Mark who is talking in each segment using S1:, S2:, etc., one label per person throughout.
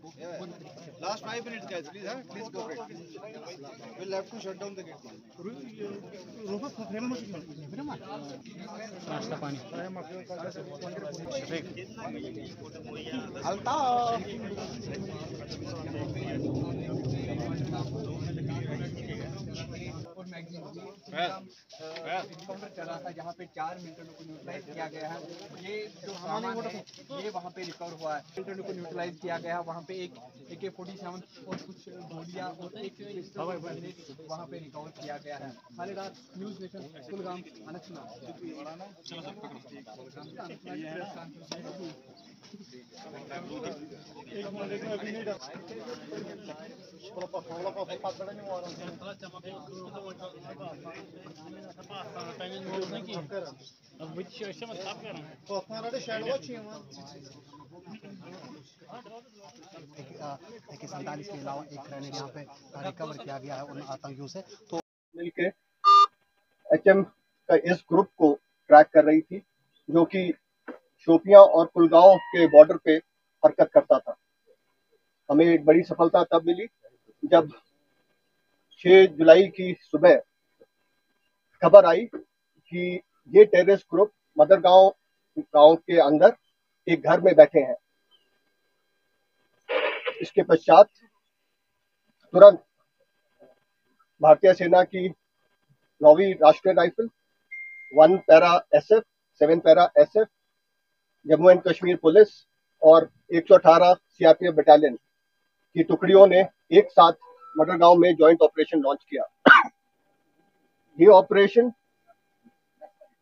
S1: Last 5 minutes, guys. Please, huh? Please go for it. We'll have to shut down the gate.
S2: नाश्ता पानी
S3: encounter चला था जहाँ पे 4 मिलिटेंटों को न्यूट्रलाइज किया गया है। ये जो सामान है ये वहाँ पे रिकवर हुआ है। मिलिटेंटों को न्यूट्रलाइज किया गया है। वहाँ पे एक AK-47 और कुछ गोलियाँ और एक वहाँ पे रिकवर किया गया है। खालिदार, news nation, Kulgam, Anantnag.
S4: AK-47 के अलावा एक ग्रेनेड यहाँ पे रिकवर किया गया है उन आतंकियों से। तो
S5: मिलके HM का इस ग्रुप को ट्रैक कर रही थी, जो कि शोपियां और कुलगांव के बॉर्डर पे हरकत करता था। हमें एक बड़ी सफलता तब मिली जब 6 जुलाई की सुबह खबर आई कि ये टेररिस्ट ग्रुप मदरगांव गांव के अंदर एक घर में बैठे हैं। इसके पश्चात तुरंत भारतीय सेना की 9वीं राष्ट्रीय rifle, 1 para SF, 7 para SF, Jammu and Kashmir police और 118 CRPF बटालियन की टुकड़ियों ने एक साथ मडरगांव में जॉइंट ऑपरेशन लॉन्च किया। ये ऑपरेशन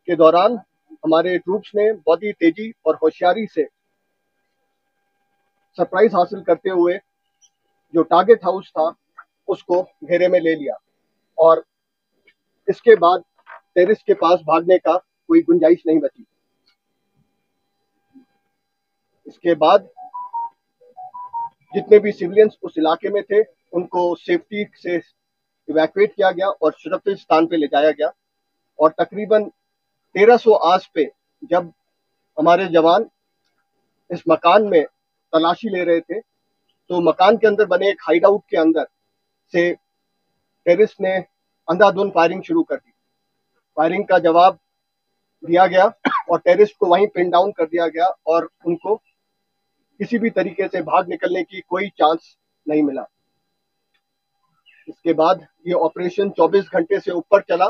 S5: के दौरान हमारे ट्रूप्स ने बहुत ही तेजी और होशियारी से सरप्राइज हासिल करते हुए जो टारगेट हाउस था उसको घेरे में ले लिया और इसके बाद टेररिस्ट के पास भागने का कोई गुंजाइश नहीं बची। इसके बाद जितने भी सिविलियंस उस इलाके में थे उनको सेफ्टी से इवैक्यूएट किया गया और सुरक्षित स्थान पे ले जाया गया और तकरीबन 1300 आस पे जब हमारे जवान इस मकान में तलाशी ले रहे थे तो मकान के अंदर बने एक हाइड आउट के अंदर से टेररिस्ट ने अंधाधुंध फायरिंग शुरू कर दी। फायरिंग का जवाब दिया गया और टेररिस्ट को वहीं पिन डाउन कर दिया गया और उनको किसी भी तरीके से भाग निकलने की कोई चांस नहीं मिला। इसके बाद ये ऑपरेशन 24 घंटे से ऊपर चला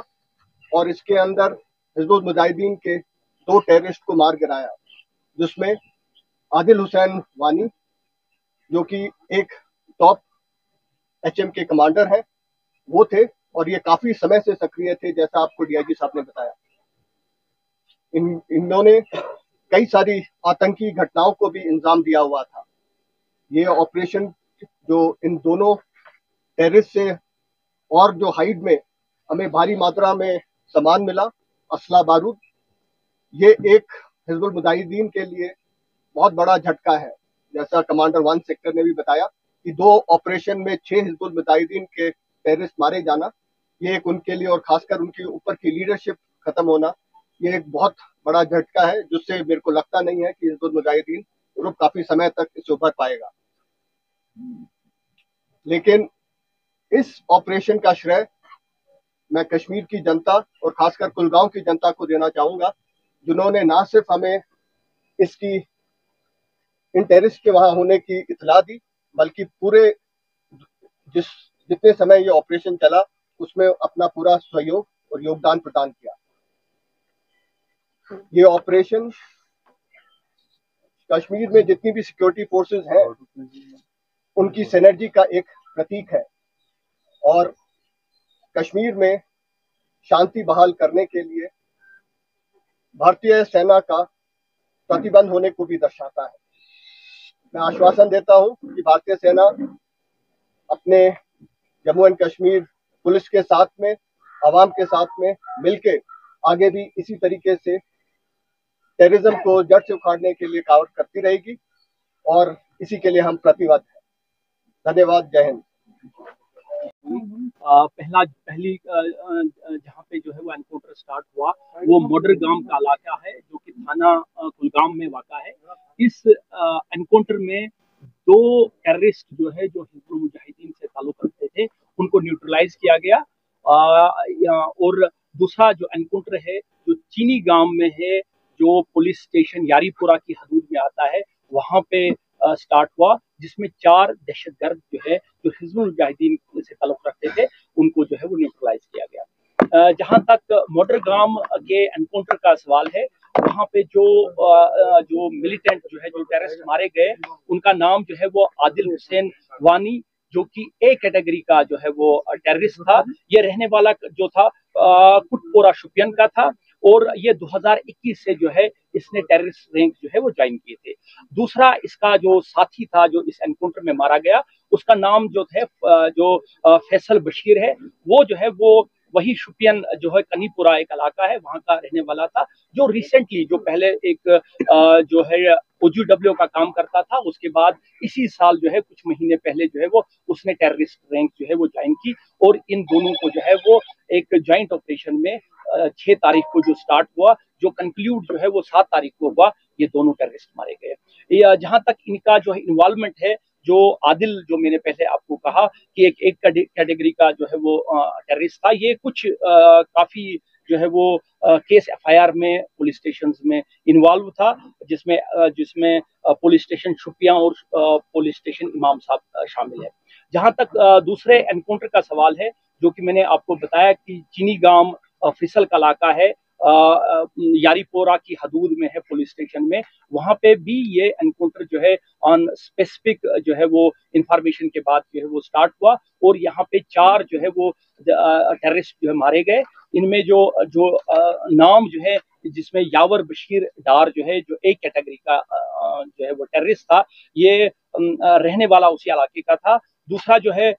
S5: और इसके अंदर हिजबुल मुजाहिदीन के 2 टेररिस्ट को मार गिराया, जिसमें आदिल हुसैन वानी जो कि एक टॉप HM के कमांडर हैं वो थे और ये काफी समय से सक्रिय थे, जैसा आपको DIG साहब ने बताया। इन्होंने कई सारी आतंकी घटनाओं को भी इंजाम दिया हुआ था। ये ऑपरेशन जो इन दोनों टेररिस्ट से और जो हाइड में हमें भारी मात्रा में सामान मिला, असला बारूद, ये एक हिजबुल मुजाहिदीन के लिए बहुत बड़ा झटका है। जैसा कमांडर 1 सेक्टर ने भी बताया कि 2 ऑपरेशन में 6 हिजबुल मुजाहिदीन के टेररिस्ट मारे जाना, ये एक उनके लिए और खासकर उनके ऊपर की लीडरशिप खत्म होना, ये एक बहुत बड़ा झटका है, जिससे मेरे को लगता नहीं है कि हिजबुल मुजाहिदीन ग्रुप काफी समय तक इससे उभर पाएगा। लेकिन इस ऑपरेशन का श्रेय मैं कश्मीर की जनता और खासकर कुलगांव की जनता को देना चाहूंगा, जिन्होंने ना सिर्फ हमें इसकी इन टेररिस्ट के वहां होने की इत्तला दी, बल्कि पूरे जितने समय ये ऑपरेशन चला उसमें अपना पूरा सहयोग और योगदान प्रदान किया। ये ऑपरेशन कश्मीर में जितनी भी सिक्योरिटी फोर्सेस हैं उनकी सिनर्जी का एक प्रतीक है और कश्मीर में शांति बहाल करने के लिए भारतीय सेना का प्रतिबंध होने को भी दर्शाता है। मैं आश्वासन देता हूं कि भारतीय सेना अपने जम्मू एंड कश्मीर पुलिस के साथ में, आवाम के साथ में मिलके आगे भी इसी तरीके से टेररिज्म को जड़ से उखाड़ने के लिए कार्य करती रहेगी और इसी के लिए हम प्रतिबद्ध हैं। धन्यवाद। जय हिंद।
S6: पहली जहाँ पे जो है वो एनकाउंटर स्टार्ट हुआ वो मडरगांव का इलाका है जो कि थाना कुलगाम में वाक़ा है। इस एनकाउंटर में 2 टेररिस्ट जो है जो हिजबुल मुजाहिदीन से ताल्लुक रखते थे उनको न्यूट्रलाइज किया गया। और दूसरा जो एनकाउंटर है जो चीनी गांव में है, जो पुलिस स्टेशन यारीपुरा की हदूद में आता है, वहां पे स्टार्ट हुआ, जिसमें 4 दहशतगर्द जो है जो हिजबुल मुजाहिदीन से ताल्लुक रखते थे उनको जो है वो न्यूट्रलाइज किया गया। जहां तक मोडरगाम के एनकाउंटर का सवाल है, वहां पे जो मिलिटेंट जो है जो टेररिस्ट मारे गए उनका नाम जो है वो आदिल हुसैन वानी, जो कि ए कैटेगरी का जो है वो टेररिस्ट था। ये रहने वाला जो था कुटपोरा शुपियन का था और ये 2021 से जो है इसने टेररिस्ट रैंक जो है वो ज्वाइन किए थे। दूसरा इसका जो साथी था जो इस एनकाउंटर में मारा गया, उसका नाम जो है जो फैसल बशीर है, वो जो है वो वही शुपियन जो है कनीपुरा एक इलाका है वहां का रहने वाला था, जो रिसेंटली जो पहले एक जो है OGW का काम करता था, उसके बाद इसी साल जो है कुछ महीने पहले जो है वो उसने टेररिस्ट रैंक जो है वो ज्वाइन की। और इन दोनों को जो है वो एक ज्वाइंट ऑपरेशन में 6 तारीख को जो स्टार्ट हुआ, जो कंक्लूड जो है वो 7 तारीख को हुआ, ये दोनों टेररिस्ट मारे गए। जहां तक इनका जो है इन्वॉल्वमेंट है, जो आदिल जो मैंने पहले आपको कहा कि एक कैटेगरी का जो है वो टेररिस्ट था, ये कुछ काफी जो है वो केस FIR में पुलिस स्टेशन में इन्वॉल्व था, जिसमें पुलिस स्टेशन शुपिया और पुलिस स्टेशन इमाम साहब शामिल है। जहां तक दूसरे एनकाउंटर का सवाल है, जो कि मैंने आपको बताया कि चीनी गांव फिसल का इलाका है, यारीपोरा की हदूद में है पुलिस स्टेशन में, वहां पे भी ये एनकाउंटर जो है ऑन स्पेसिफिक जो है वो इंफॉर्मेशन के बाद जो है वो स्टार्ट हुआ और यहाँ पे 4 जो है वो टेररिस्ट जो है मारे गए। इनमें जो नाम जो है, जिसमें यावर बशीर डार जो है जो एक कैटेगरी का जो है वो टेररिस्ट था, ये रहने वाला उसी इलाके का था। दूसरा जो है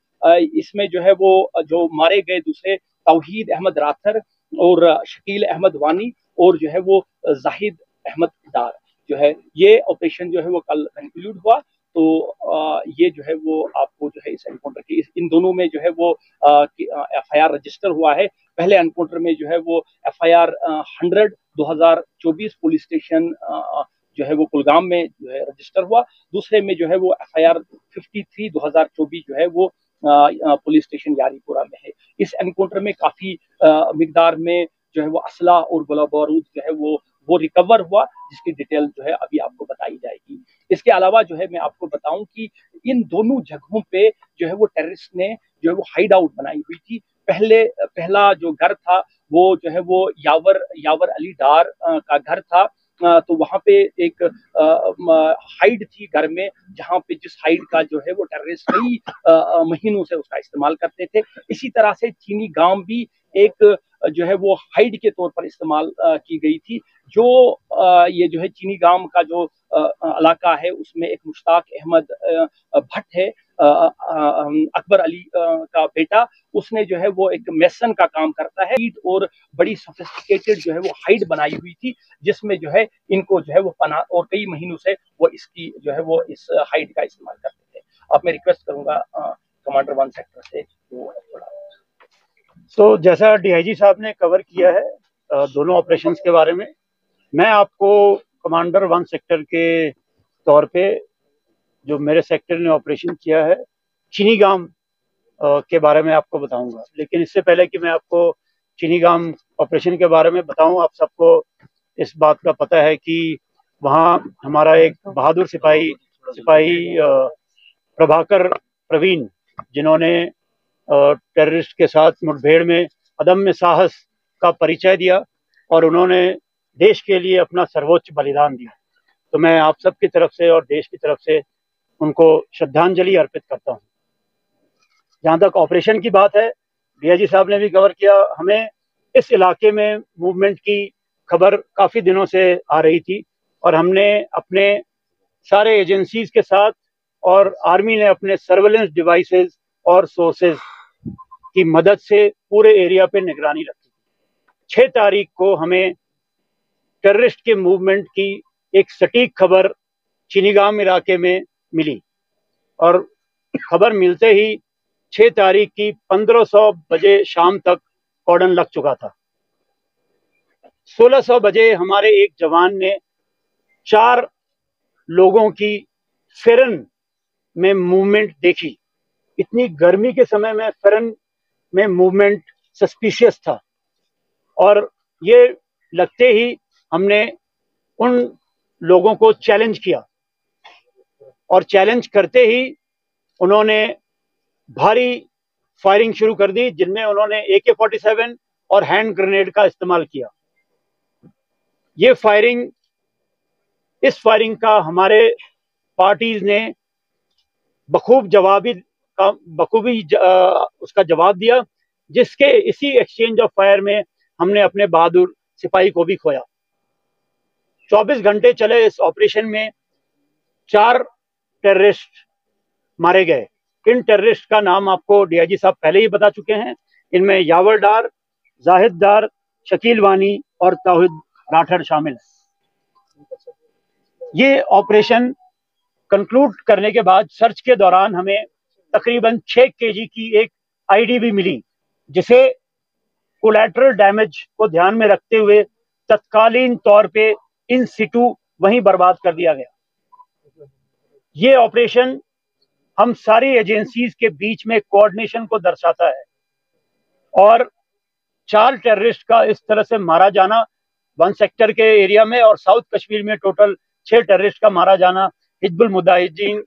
S6: इसमें जो है वो जो मारे गए दूसरे तौहीद अहमद राथर और शकील अहमद वानी और जो है वो जाहिद अहमद डार जो है, ये ऑपरेशन जो है वो कल कंक्लूड हुआ। तो ये जो है वो आपको जो है इस एनकाउंटर की इन दोनों में जो है वो FIR रजिस्टर हुआ है। पहले एनकाउंटर में जो है वो FIR 100 2024 पुलिस स्टेशन जो है वो कुलगाम में जो है रजिस्टर हुआ। दूसरे में जो है वो FIR 53 2024 जो है वो पुलिस स्टेशन यारीपुरा में है। इस एनकाउंटर में काफी मिकदार में जो है वो असला और गोला बारूद जो है वो रिकवर हुआ, जिसकी डिटेल जो है अभी आपको बताई जाएगी। इसके अलावा जो है मैं आपको बताऊं कि इन दोनों जगहों पे जो है वो टेररिस्ट ने जो है वो हाइड आउट बनाई हुई थी। पहला जो घर था वो जो है वो यावर अली डार का घर था। तो वहां पे एक हाइड थी घर में, जहां पे जिस हाइड का जो है वो टेररिस्ट कई महीनों से उसका इस्तेमाल करते थे। इसी तरह से चीनी गांव भी एक जो है वो हाइड के तौर पर इस्तेमाल की गई थी। जो ये जो है चीनी गांव का जो इलाका है, उसमें एक मुश्ताक अहमद भट्ट है, अकबर अली का बेटा, उसने जो है वो एक मेसन का काम करता है और बड़ी सोफिस्टिकेटेड जो है वो हाइड बनाई हुई थी, जिसमें जो है इनको जो है वो पनाह और कई महीनों से वो इसकी जो है वो इस हाइड का इस्तेमाल करते थे। अब मैं रिक्वेस्ट करूंगा कमांडर 1 सेक्टर से वो थोड़ा।
S2: तो जैसा DIG साहब ने कवर किया है दोनों ऑपरेशंस के बारे में, मैं आपको कमांडर 1 सेक्टर के तौर पे जो मेरे सेक्टर ने ऑपरेशन किया है चीनी गांव के बारे में आपको बताऊंगा। लेकिन इससे पहले कि मैं आपको चीनी गांव ऑपरेशन के बारे में बताऊं, आप सबको इस बात का पता है कि वहाँ हमारा एक बहादुर सिपाही प्रभाकर प्रवीण, जिन्होंने टेररिस्ट के साथ मुठभेड़ में अदम्य साहस का परिचय दिया और उन्होंने देश के लिए अपना सर्वोच्च बलिदान दिया। तो मैं आप सबकी तरफ से और देश की तरफ से उनको श्रद्धांजलि अर्पित करता हूं। जहां तक ऑपरेशन की बात है, DIG साहब ने भी कवर किया। हमें इस इलाके में मूवमेंट की खबर काफ़ी दिनों से आ रही थी और हमने अपने सारे एजेंसीज के साथ और आर्मी ने अपने सर्वेलेंस डिवाइसेस और सोर्सेज की मदद से पूरे एरिया पे निगरानी रखी। 6 तारीख को हमें टेररिस्ट के मूवमेंट की एक सटीक खबर चीनीगाम इलाके में मिली और खबर मिलते ही 6 तारीख की 1500 बजे शाम तक कॉर्डन लग चुका था। 1600 बजे हमारे एक जवान ने 4 लोगों की फेरन में मूवमेंट देखी। इतनी गर्मी के समय में फेरन में मूवमेंट सस्पिशियस था और ये लगते ही हमने उन लोगों को चैलेंज किया और चैलेंज करते ही उन्होंने भारी फायरिंग शुरू कर दी, जिनमें उन्होंने AK-47 और हैंड ग्रेनेड का इस्तेमाल किया। इस फायरिंग का हमारे पार्टीज ने बखूबी उसका जवाब दिया, जिसके इसी एक्सचेंज ऑफ फायर में हमने अपने बहादुर सिपाही को भी खोया। 24 घंटे चले इस ऑपरेशन में 4 टेररिस्ट मारे गए। इन टेररिस्ट का नाम आपको DIG साहब पहले ही बता चुके हैं। इनमें यावर डार, जाहिद डार, शकील वानी और तौहीद राठर शामिल है। ये ऑपरेशन कंक्लूड करने के बाद सर्च के दौरान हमें तकरीबन 6 kg की एक ID भी मिली, जिसे कोलैटरल डैमेज को ध्यान में रखते हुए तत्कालीन तौर पे इन सिटू वहीं बर्बाद कर दिया गया। ये ऑपरेशन हम सारी एजेंसीज के बीच में कोऑर्डिनेशन को दर्शाता है और 4 टेररिस्ट का इस तरह से मारा जाना 1 सेक्टर के एरिया में और साउथ कश्मीर में टोटल 6 टेररिस्ट का मारा जाना हिजबुल मुजाहिदीन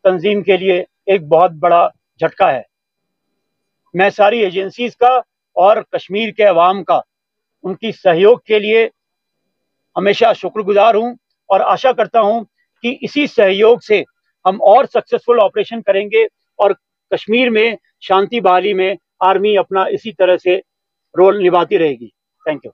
S2: तंजीम के लिए एक बहुत बड़ा झटका है। मैं सारी एजेंसीज का और कश्मीर के अवाम का उनकी सहयोग के लिए हमेशा शुक्रगुजार हूं और आशा करता हूं कि इसी सहयोग से हम और सक्सेसफुल ऑपरेशन करेंगे और कश्मीर में शांति बहाली में आर्मी अपना इसी तरह से रोल निभाती रहेगी। Thank you.